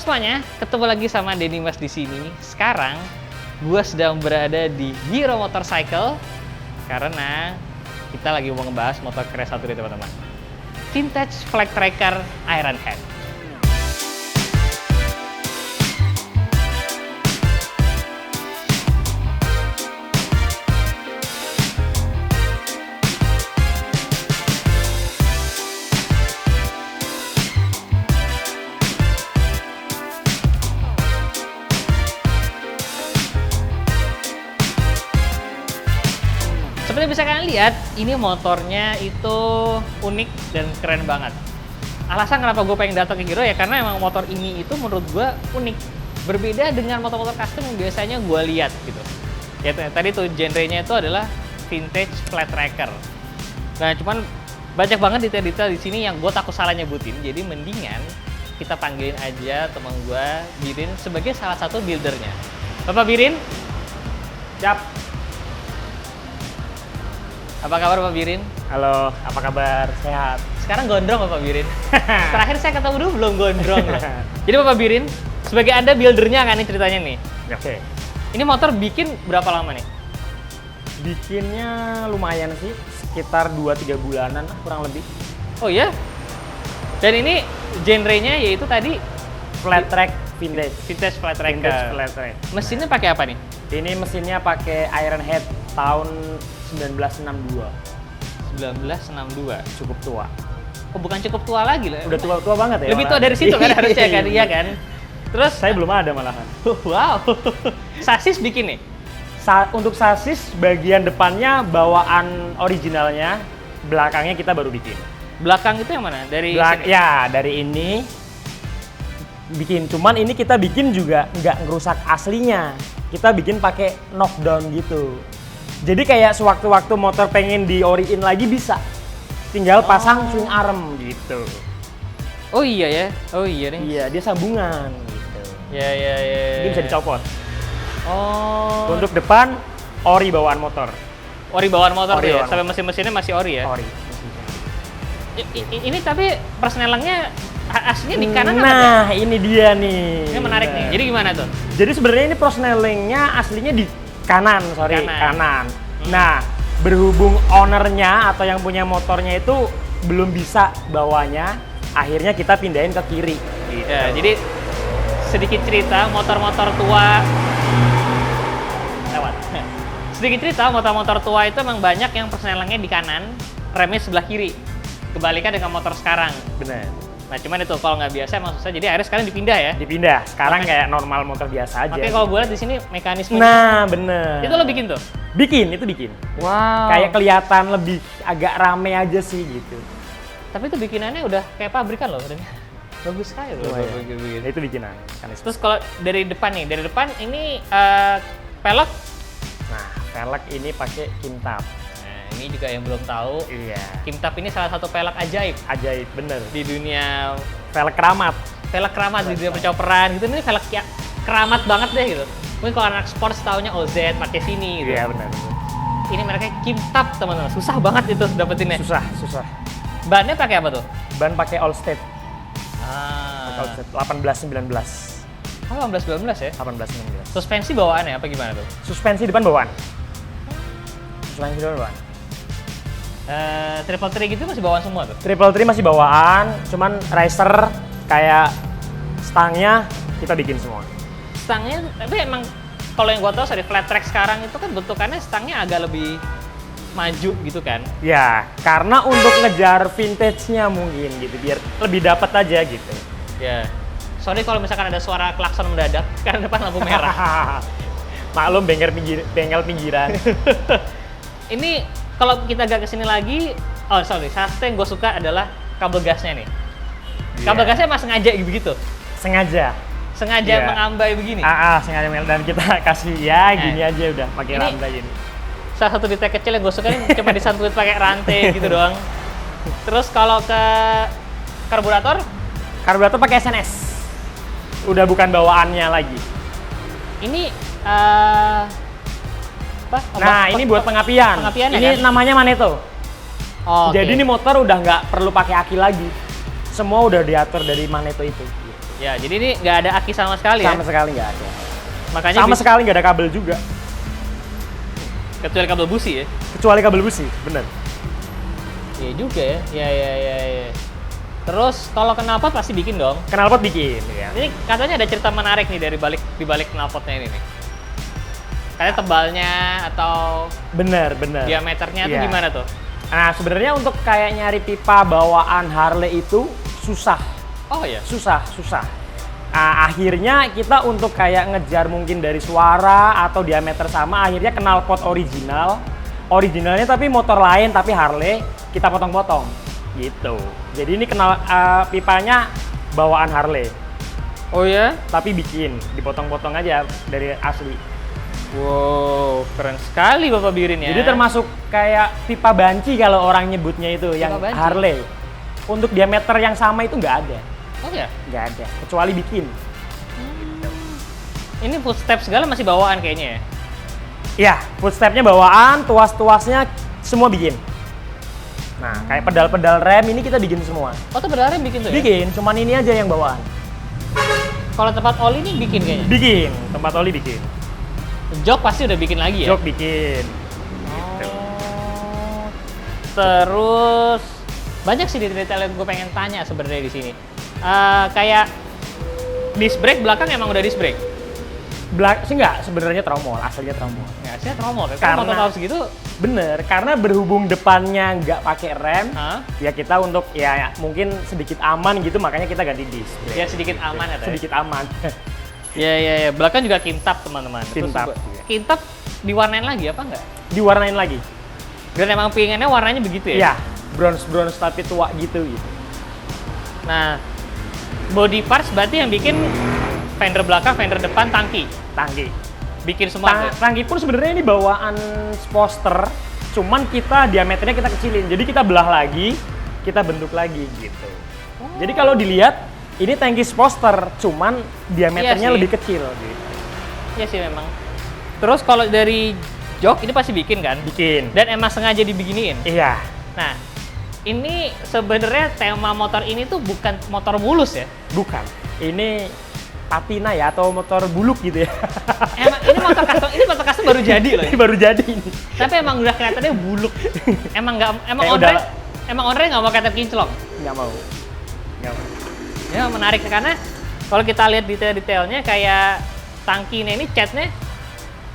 semuanya, ketemu lagi sama Denny Mas di sini. Sekarang gue sedang berada di Giro Motorcycle karena kita lagi mau ngebahas motor keren satu nih teman-teman. Vintage Flag Tracker Ironhead. Seperti bisa kalian lihat, ini motornya itu unik dan keren banget. Alasan kenapa gue pengen datang ke Giro ya karena emang motor ini itu menurut gue unik. Berbeda dengan motor-motor custom yang biasanya gue lihat gitu. Ya tadi tuh genrenya itu adalah vintage flat tracker. Nah cuman banyak banget detail-detail di sini yang gue takut salah nyebutin. Jadi mendingan kita panggilin aja teman gue Birin sebagai salah satu buildernya. Bapak Birin? Siap. Apa kabar Pak Birin? Halo, apa kabar? Sehat. Sekarang gondrong Bapak Birin. Terakhir saya ketemu dulu belum gondrong loh. Jadi Bapak Birin, sebagai Anda buildernya kan nih ceritanya nih. Oke. Ini motor bikin berapa lama nih? Bikinnya lumayan sih, sekitar 2-3 bulanan kurang lebih. Oh iya? Dan ini genrenya yaitu tadi Flat track vintage. vintage flat tracker. Vintage flat track. Mesinnya pakai apa nih? Ini mesinnya pakai Ironhead tahun 1962. 1962. Cukup tua. Oh bukan cukup tua lagi loh. Udah tua-tua banget ya. Lebih tua malah. dari situ kan harusnya kan, iya kan? Terus Saya belum ada malahan. wow. Sasis bikin nih. Untuk sasis bagian depannya bawaan originalnya, belakangnya kita baru bikin. Belakang itu yang mana? Dari sini? Ya, dari ini bikin. Cuman ini kita bikin juga nggak ngerusak aslinya. Kita bikin pakai knockdown gitu. Jadi kayak sewaktu-waktu motor pengen di-ori-in lagi bisa. Tinggal pasang swing arm gitu. Oh iya ya. Oh iya nih. Iya, dia sambungan gitu. Ya. Ini bisa dicopot. Oh. Untuk depan, ori bawaan motor. Ori bawaan motor Ori tuh ya? bawaan Sampai mesin-mesinnya masih ori ya? Ori. Ini tapi persnelangnya aslinya di kanan apa Nah, ini dia nih. Ini menarik nih. Jadi gimana tuh? Jadi sebenarnya ini prosnelingnya aslinya di kanan. Kanan. Nah, berhubung ownernya atau yang punya motornya itu belum bisa bawanya, akhirnya kita pindahin ke kiri. Gitu. Ya, jadi sedikit cerita motor-motor tua lewat. Sedikit cerita motor-motor tua itu emang banyak yang persnelangnya di kanan, remnya sebelah kiri. Kebalikan dengan motor sekarang. Bener. Nah cuman itu kalau nggak biasa emang susah. Jadi akhirnya sekarang dipindah ya. Dipindah. Sekarang Oke. kayak normal motor biasa aja. Oke kalau gue lihat di sini mekanisme. Nah, bener. Itu lo bikin tuh? Bikin, itu bikin. Wow. Kayak kelihatan lebih agak rame aja sih gitu. Tapi itu bikinannya udah kayak pabrikan loh. Bagus sekali loh. Oh, iya. Nah, itu bikinan. Terus kalau dari depan nih, dari depan ini pelek. Nah, velg ini pakai Kimtap. Nah, ini juga yang belum tahu. Iya. Kimtap ini salah satu pelek ajaib Ajaib, bener. di dunia Velg keramat. pelek keramat di dunia percoperan gitu. Ini pelek ya keramat banget deh gitu. Mungkin kalau anak sport taunya OZ pakai sini gitu. Iya, bener. Ini mereknya Kimtap teman-teman. Susah banget itu dapetinnya. Susah. Bannya pakai apa tuh? Ban pakai Allstate. Ah. Allstate 18-19. Oh, 18-19 ya? 18-19. Suspensi bawaannya apa gimana tuh? Suspensi depan bawaan. Suspensi depan bawaan. Triple three gitu masih bawaan semua tuh? Triple three masih bawaan, cuman racer kayak stangnya kita bikin semua. Stangnya, tapi emang kalau yang gue tahu dari flat track sekarang itu kan bentukannya stangnya agak lebih maju gitu kan? Ya, karena untuk ngejar vintage-nya mungkin gitu, biar lebih dapat aja gitu. Ya. Sorry kalau misalkan ada suara klakson mendadak karena depan lampu merah. Maklum bengkel pinggiran. Ini kalau kita agak kesini lagi, satu yang gue suka adalah kabel gasnya nih. Kabel gasnya emang sengaja begitu? Sengaja. Sengaja mengambai begini? Sengaja dan kita kasih ya gini aja udah pakai ini rantai gini. Salah satu detail kecil yang gue suka ini cuma disatuin pakai rantai gitu doang. Terus kalau ke karburator pakai SNS. Udah bukan bawaannya lagi. ini apa? Nah, ini buat pengapian. Pengapiannya Ini kan? namanya Maneto. Oh, Jadi ini motor udah nggak perlu pakai aki lagi. Semua udah diatur dari Maneto itu. Ya, jadi ini nggak ada aki sama sekali ya? Sama sekali nggak ada. Makanya Sama sekali nggak ada kabel juga. kecuali kabel busi ya? Kecuali kabel busi, bener. Iya juga ya. Ya. Terus kalau knalpot pasti bikin dong. Knalpot bikin, ya. Ini katanya ada cerita menarik nih dari di balik knalpotnya ini nih. Katanya tebalnya atau Bener. diameternya tuh Iya. gimana tuh? Nah, sebenarnya untuk kayak nyari pipa bawaan Harley itu susah. Oh ya. Susah. Nah, akhirnya kita untuk kayak ngejar mungkin dari suara atau diameter sama, akhirnya knalpot originalnya tapi motor lain tapi Harley kita potong-potong gitu. Jadi ini pipanya bawaan Harley Oh ya? tapi dipotong-potong aja dari asli. Wow, keren sekali Bapak Birin ya. Jadi termasuk kayak pipa banci kalau orang nyebutnya itu yang banci? Harley. Untuk diameter yang sama itu nggak ada. Oh ya? Nggak ada, kecuali bikin. Ini footstep segala masih bawaan kayaknya ya? Ya, footstepnya bawaan, tuas-tuasnya semua bikin. Nah, kayak pedal-pedal rem ini kita bikin semua. Oh tuh beneran bikin tuh ya? Bikin, cuman ini aja yang bawaan. Kalau tempat oli ini bikin kayaknya? Bikin, tempat oli bikin. Jok pasti udah bikin lagi ya? Jok bikin. Oh. Terus banyak sih detail yang gue pengen tanya sebenarnya di sini. Kayak disc brake belakang emang udah disc brake? Sih nggak, sebenarnya tromol, aslinya tromol. Nggak sih tromol. Karena Karena- motor tahun segitu, Bener, karena berhubung depannya nggak pakai rem, hah? ya kita untuk ya mungkin sedikit aman gitu, makanya kita ganti disc brake. Ya sedikit aman ya. Sedikit aman. Ya. Belakang juga kintap teman-teman. Kintap, Terus iya. kintap diwarnain lagi apa enggak? Diwarnain lagi. Dan emang pinginnya warnanya begitu ya? Ya, bronze tapi tua gitu. Nah, body parts berarti yang bikin fender belakang, fender depan, tangki. Tangki. Bikin semua tuh? Tangki pun sebenarnya ini bawaan Sposter, cuman kita diameternya kita kecilin. Jadi kita belah lagi, kita bentuk lagi gitu. Jadi kalau dilihat ini tangki Sposter, cuman diameternya Iya sih. lebih kecil gitu. Iya sih memang. Terus kalau dari jok ini pasti bikin kan? Bikin. Dan emang sengaja dibeginiin. Iya, Nah, ini sebenarnya tema motor ini tuh bukan motor mulus ya? bukan. Ini patina ya atau motor buluk gitu ya. Emang ini motor custom baru jadi loh. Ini baru jadi ini. Tapi emang udah kelihatannya buluk. Emang Kayak ownernya nggak mau kelihatan kinclong. Nggak mau. Nggak mau. Ya menarik karena kalau kita lihat detail-detailnya kayak tangkinya ini catnya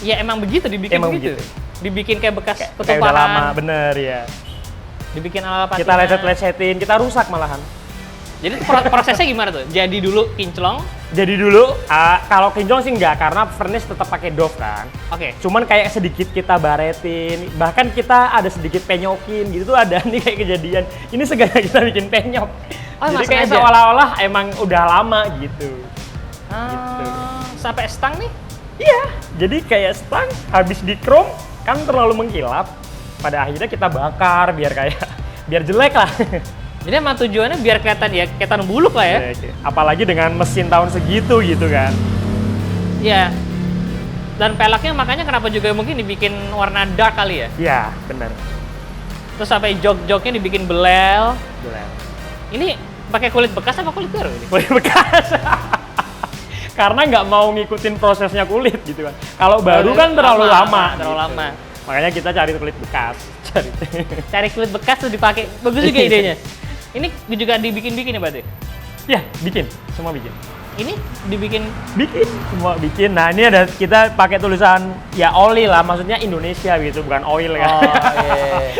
ya emang begitu dibikin Emang begitu. begitu. Dibikin kayak bekas Kayak udah lama, ketumpahan. bener ya. Dibikin ala patina. Kita lecet-lecetin, kita rusak malahan. Jadi prosesnya gimana tuh? Jadi dulu kinclong. Jadi dulu, kalau kinclong sih enggak, karena furnace tetap pakai Dove kan. Oke. Cuman kayak sedikit kita baretin, bahkan kita ada sedikit penyokin gitu tuh ada nih kayak kejadian. Ini sengaja kita bikin penyok. Oh, Jadi emang kayak sengaja? seolah-olah emang udah lama gitu. Sampai stang nih? Iya, jadi kayak stang habis di chrome kan terlalu mengkilap. Pada akhirnya kita bakar biar jelek lah. Jadi emang tujuannya biar kelihatan buluk lah ya? Apalagi dengan mesin tahun segitu gitu kan. Iya. Dan peleknya makanya kenapa juga mungkin dibikin warna dark kali ya? Iya, bener. Terus sampai jok-joknya dibikin belel. Jelek. Ini pakai kulit bekas apa kulit baru ini? Kulit bekas. Karena nggak mau ngikutin prosesnya kulit gitu kan. Kalau baru kan terlalu lama. Terlalu gitu. lama. Makanya kita cari kulit bekas. Cari kulit bekas tuh dipakai. Bagus juga idenya. Ini juga dibikin-bikin ya berarti? Ya, bikin. Semua bikin. Ini dibikin Bikin. Semua bikin. Nah, ini ada kita pakai tulisan ya oli lah. Maksudnya Indonesia gitu, bukan oil kan. Oh, iya.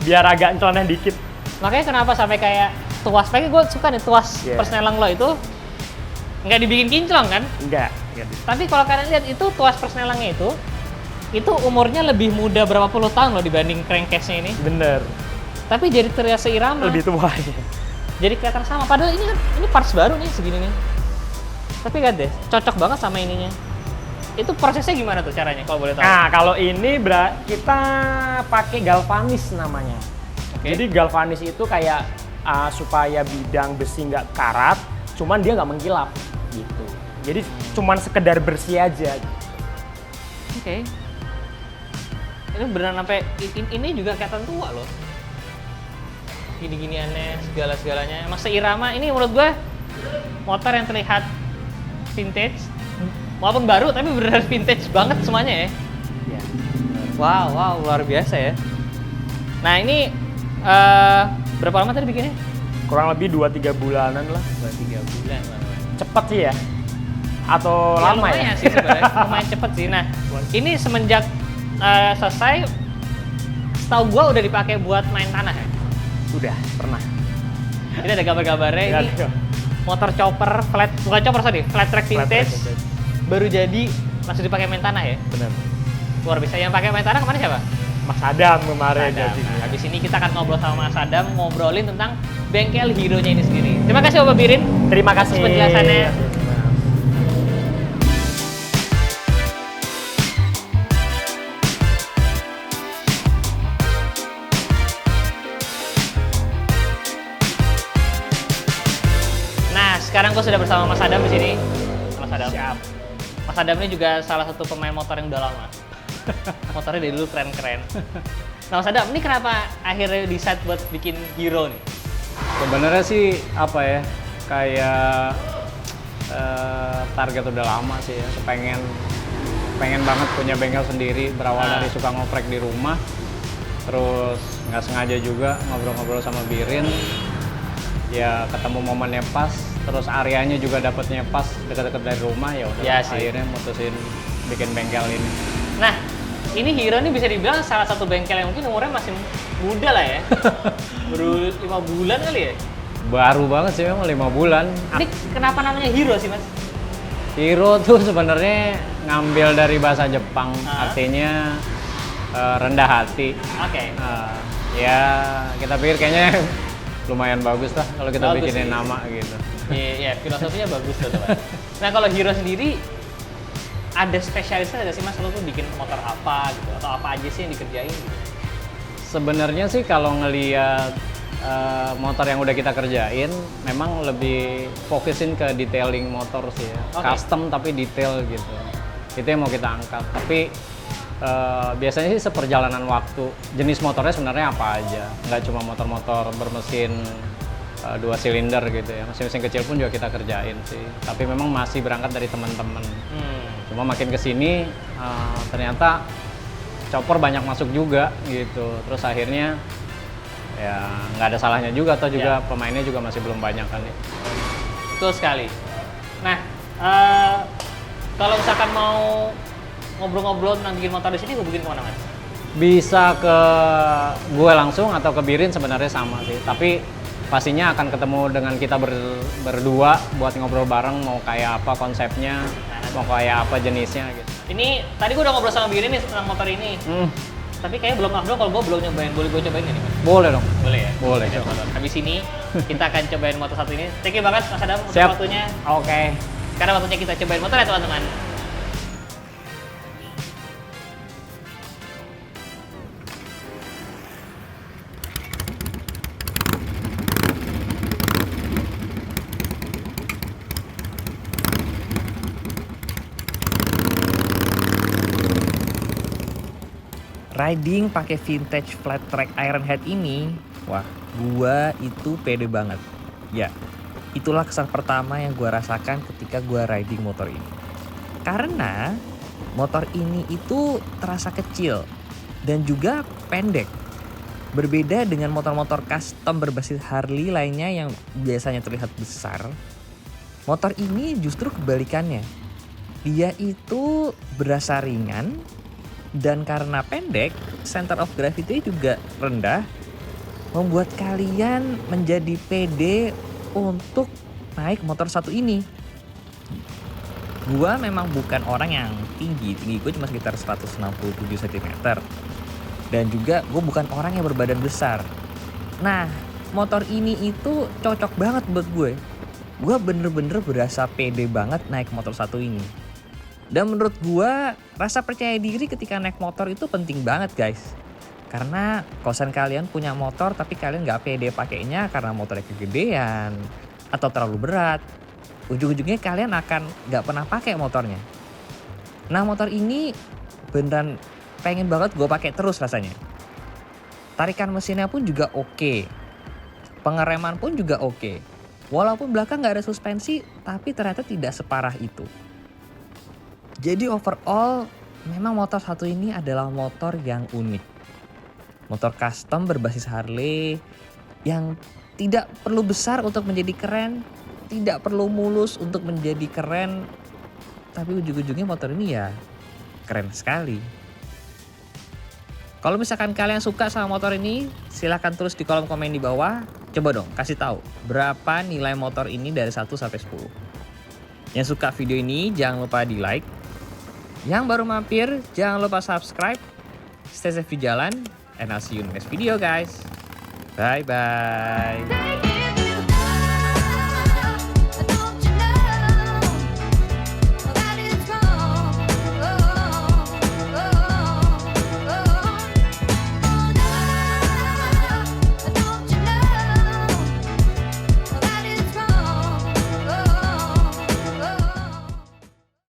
Biar agak celaneh dikit. Makanya kenapa sampai kayak tuas, pakai gue suka nih tuas Yeah. persneleng lo itu nggak dibikin kinclong kan? Enggak. Tapi kalau kalian lihat itu tuas persnelengnya itu umurnya lebih muda berapa puluh tahun loh dibanding crankcase-nya ini. Bener. Tapi jadi terlihat seirama. Lebih tua ya. Jadi kelihatan sama. Padahal ini parts baru nih segini nih. Tapi lihat deh, cocok banget sama ininya. Itu prosesnya gimana tuh caranya kalau boleh tahu? Nah, kalau ini kita pakai galvanis namanya. Oke. Jadi galvanis itu kayak supaya bidang besi nggak karat, cuman dia nggak mengkilap gitu. Jadi cuman sekedar bersih aja. Oke. Ini beneran sampai ini juga kelihatan tua loh. Gini-giniannya, segala-segalanya. Emang seirama. Ini menurut gue motor yang terlihat vintage, walaupun baru tapi beneran vintage banget semuanya ya. Iya. Wow, luar biasa ya. Nah ini berapa lama tadi bikinnya? Kurang lebih 2-3 bulanan lah. 2-3 bulan. Cepet sih ya? Atau lama lumayan ya? sih sebenarnya, lumayan cepet sih. Nah ini semenjak selesai, setahu gua udah dipakai buat main tanah ya? Udah, pernah. Ini ada gambar-gambarnya, Iya, ini ada. motor chopper, bukan chopper sorry, flat track vintage, vintage. baru jadi langsung dipakai main tanah ya? Bener. Luar biasa. Yang pakai main tanah kemana siapa? Mas Adam kemarin Adam. jadi. Nah, habis ini kita akan ngobrol sama Mas Adam, ngobrolin tentang bengkel Hero-nya ini sendiri. Terima kasih Bapak Birin. Terima kasih atas penjelasannya. Nah, sekarang gue sudah bersama Mas Adam di sini. Mas Adam. Siap. Mas Adam ini juga salah satu pemain motor yang udah lama. Motornya dari dulu keren-keren. Nah Mas Adam, ini kenapa akhirnya decide buat bikin Hero nih? Sebenarnya sih apa ya, kayak target udah lama sih ya, pengen banget punya bengkel sendiri, berawal Nah. dari suka ngoprek di rumah, terus nggak sengaja juga ngobrol-ngobrol sama Birin, ya ketemu momennya pas, terus areanya juga dapetnya pas dekat-dekat dari rumah, ya udah Ya sih. akhirnya mutusin bikin bengkel ini. Nah, ini Hero ini bisa dibilang salah satu bengkel yang mungkin umurnya masih muda lah ya. Baru 5 bulan kali ya? Baru banget sih memang 5 bulan. Ini kenapa namanya Hero sih Mas? Hero tuh sebenarnya ngambil dari bahasa Jepang, artinya rendah hati. Oke. Ya kita pikir kayaknya lumayan bagus lah kalau kita Bagus bikinin sih. nama gitu. Iya, filosofinya bagus tuh teman. Nah kalau Hero sendiri, ada spesialisnya nggak sih Mas? Lo tuh bikin motor apa gitu? Atau apa aja sih yang dikerjain gitu? Sebenarnya sih kalau ngelihat motor yang udah kita kerjain, memang lebih fokusin ke detailing motor sih ya. Oke. Custom tapi detail gitu. Itu yang mau kita angkat. Tapi biasanya sih seperjalanan waktu, jenis motornya sebenarnya apa aja. Nggak cuma motor-motor bermesin 2 silinder gitu ya. Mesin-mesin kecil pun juga kita kerjain sih. Tapi memang masih berangkat dari teman-teman. Cuma makin kesini ternyata chopper banyak masuk juga gitu. Terus akhirnya ya nggak ada salahnya juga, atau juga pemainnya juga masih belum banyak kan ya. Betul sekali. Nah, kalau misalkan mau ngobrol-ngobrol tentang bikin motor di sini, gue bikin kemana Mas? Bisa ke gue langsung atau ke Birin sebenarnya sama sih. Tapi pastinya akan ketemu dengan kita berdua buat ngobrol bareng, mau kayak apa konsepnya, mau kayak apa jenisnya gitu. Ini tadi gue udah ngobrol sama Birin nih tentang motor ini. Tapi kayaknya belum afdol kalau gue belum nyobain. Boleh gue cobain nggak nih Mas? Boleh dong. Boleh ya? Boleh. Habis ini kita akan cobain motor satu ini. Thank you banget Mas Adam untuk Siap. waktunya. Oke. Karena waktunya kita cobain motor ya teman-teman. Riding pakai vintage flat track Iron Head ini, wah, gua itu pede banget. Ya, itulah kesan pertama yang gua rasakan ketika gua riding motor ini. Karena motor ini itu terasa kecil dan juga pendek. Berbeda dengan motor-motor custom berbasis Harley lainnya yang biasanya terlihat besar, motor ini justru kebalikannya. Dia itu berasa ringan, dan karena pendek, center of gravity juga rendah, membuat kalian menjadi pede untuk naik motor satu ini. Gua memang bukan orang yang tinggi gue cuma sekitar 167 cm. Dan juga gue bukan orang yang berbadan besar. Nah, motor ini itu cocok banget buat gue. Gue bener-bener berasa pede banget naik motor satu ini. Dan menurut gue, rasa percaya diri ketika naik motor itu penting banget guys. Karena kosan kalian punya motor tapi kalian gak pede pakainya karena motornya kegedean atau terlalu berat, ujung-ujungnya kalian akan gak pernah pakai motornya. Nah motor ini beneran pengen banget gue pakai terus rasanya. Tarikan mesinnya pun juga oke. Pengereman pun juga oke. Walaupun belakang nggak ada suspensi, tapi ternyata tidak separah itu. Jadi overall, memang motor satu ini adalah motor yang unik. Motor custom berbasis Harley yang tidak perlu besar untuk menjadi keren, tidak perlu mulus untuk menjadi keren, tapi ujung-ujungnya motor ini ya keren sekali. Kalau misalkan kalian suka sama motor ini, silahkan tulis di kolom komen di bawah. Coba dong kasih tahu berapa nilai motor ini dari 1 sampai 10. Yang suka video ini jangan lupa di like. Yang baru mampir jangan lupa subscribe. Stay safe di jalan, and I'll see you in the next video guys. Bye bye.